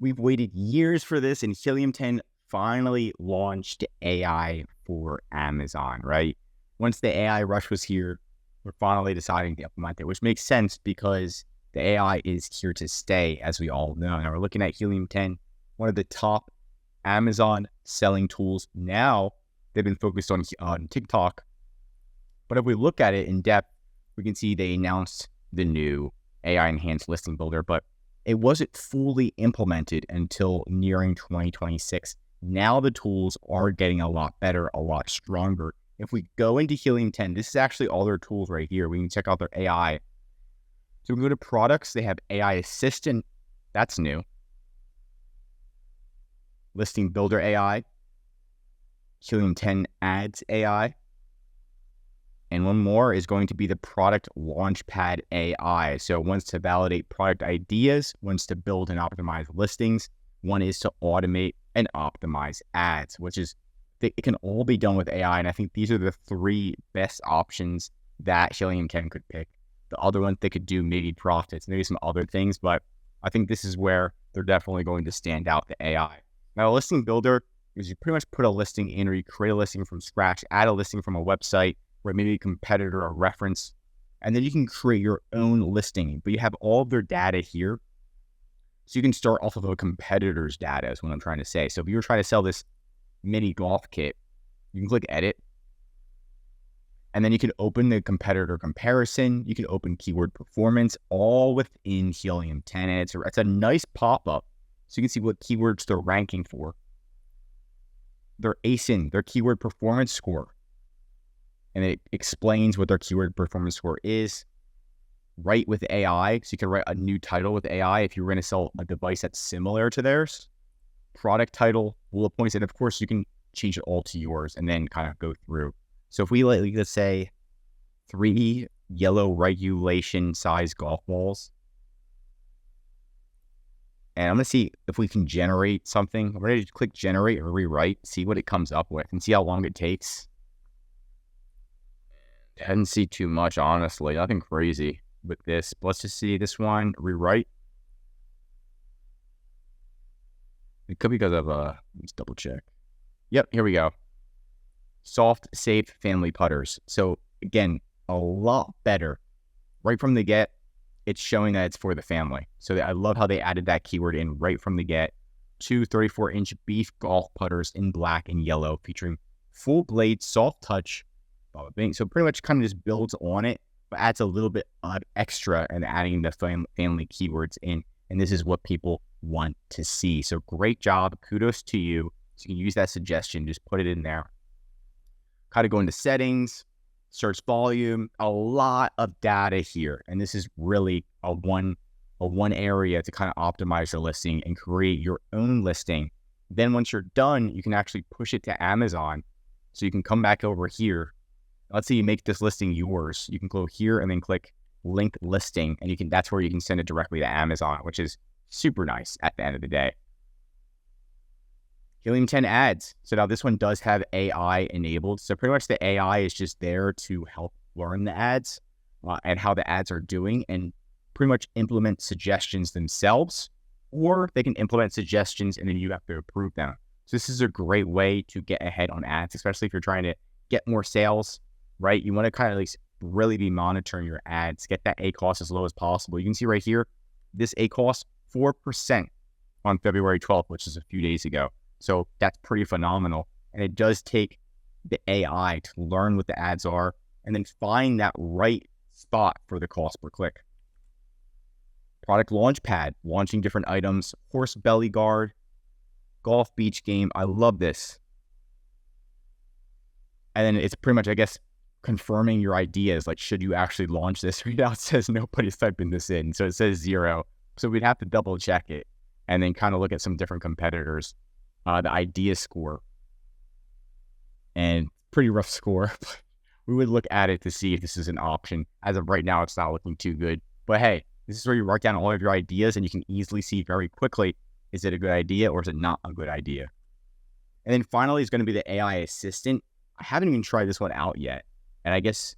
We've waited years for this, and Helium 10 finally launched AI for Amazon, right? Once the AI rush was here, we're finally deciding to implement it, which makes sense because the AI is here to stay, as we all know. Now we're looking at Helium 10, one of the top Amazon selling tools. Now they've been focused on TikTok. But if we look at it in depth, we can see they announced the new AI enhanced listing builder, but it wasn't fully implemented until nearing 2026. Now the tools are getting a lot better, a lot stronger. If we go into Helium 10, this is actually all their tools right here. We can check out their AI. So we go to products, they have AI Assistant. That's new. Listing Builder AI. Helium 10 Ads AI. And one more is going to be the Product Launchpad AI. So it wants to validate product ideas, wants to build and optimize listings. One is to automate and optimize ads, which is, it can all be done with AI. And I think these are the three best options that Helium 10 could pick. The other ones they could do maybe profits, maybe some other things, but I think this is where they're definitely going to stand out, the AI. Now, a listing builder is you pretty much put a listing in, or you create a listing from scratch, add a listing from a website, or maybe a competitor or reference, and then you can create your own listing, but you have all of their data here. So you can start off of a competitor's data is what I'm trying to say. So if you were trying to sell this mini golf kit, you can click edit, and then you can open the competitor comparison. You can open keyword performance, all within Helium 10. And it's a nice pop-up. So you can see what keywords they're ranking for. Their ASIN, their keyword performance score. And it explains what their keyword performance score is. Write with AI, so you can write a new title with AI if you're going to sell a device that's similar to theirs. Product title, bullet points, and of course you can change it all to yours and then kind of go through. So if we let's say 3 yellow regulation size golf balls, and I'm going to see if we can generate something. I'm ready to click generate or rewrite, see what it comes up with, and see how long it takes. I didn't see too much, honestly. Nothing crazy with this. But let's just see this one. Rewrite. It could be because of, let's double check. Yep, here we go. Soft, safe family putters. So again, a lot better. Right from the get, it's showing that it's for the family. So I love how they added that keyword in right from the get. 2 34-inch beef golf putters in black and yellow, featuring full blade, soft touch. So pretty much kind of just builds on it, but adds a little bit of extra and adding the family keywords in. And this is what people want to see. So great job. Kudos to you. So you can use that suggestion. Just put it in there. Kind of go into settings, search volume, a lot of data here. And this is really a one area to kind of optimize your listing and create your own listing. Then once you're done, you can actually push it to Amazon. So you can come back over here. Let's say you make this listing yours. You can go here and then click link listing, and that's where you can send it directly to Amazon, which is super nice at the end of the day. Helium 10 ads. So now this one does have AI enabled. So pretty much the AI is just there to help learn the ads and how the ads are doing, and pretty much implement suggestions themselves, or they can implement suggestions and then you have to approve them. So this is a great way to get ahead on ads, especially if you're trying to get more sales, right? You want to kind of at least really be monitoring your ads, get that ACoS as low as possible. You can see right here, this ACoS 4% on February 12th, which is a few days ago. So that's pretty phenomenal. And it does take the AI to learn what the ads are and then find that right spot for the cost per click. Product Launchpad, launching different items, horse belly guard, golf beach game. I love this. And then it's pretty much, I guess, confirming your ideas. Like, should you actually launch this? Right now it says nobody's typing this in. So it says 0. So we'd have to double check it and then kind of look at some different competitors. The idea score. And pretty rough score. We would look at it to see if this is an option. As of right now, it's not looking too good. But hey, this is where you write down all of your ideas and you can easily see very quickly, is it a good idea or is it not a good idea? And then finally is going to be the AI assistant. I haven't even tried this one out yet. And I guess,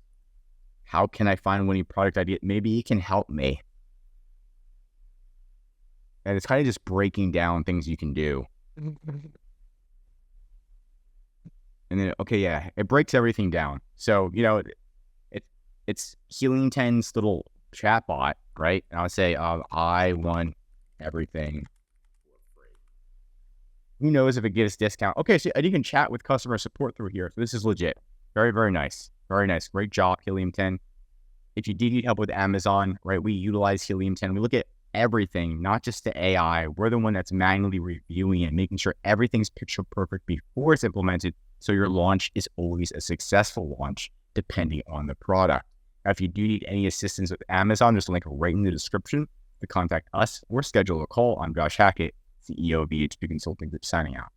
how can I find winning product idea? Maybe he can help me. And it's kind of just breaking down things you can do. And then, okay, yeah, it breaks everything down. So, it's Helium 10's little chatbot, right? And I'll say, I want everything. Who knows if it gives discount? Okay, so you can chat with customer support through here. So this is legit. Very, very nice. Very nice. Great job, Helium 10. If you do need help with Amazon, right, we utilize Helium 10. We look at everything, not just the AI. We're the one that's manually reviewing it, making sure everything's picture perfect before it's implemented. So your launch is always a successful launch, depending on the product. Now, if you do need any assistance with Amazon, there's a link right in the description to contact us or schedule a call. I'm Josh Hackett, CEO of VHP Consulting Group, signing out.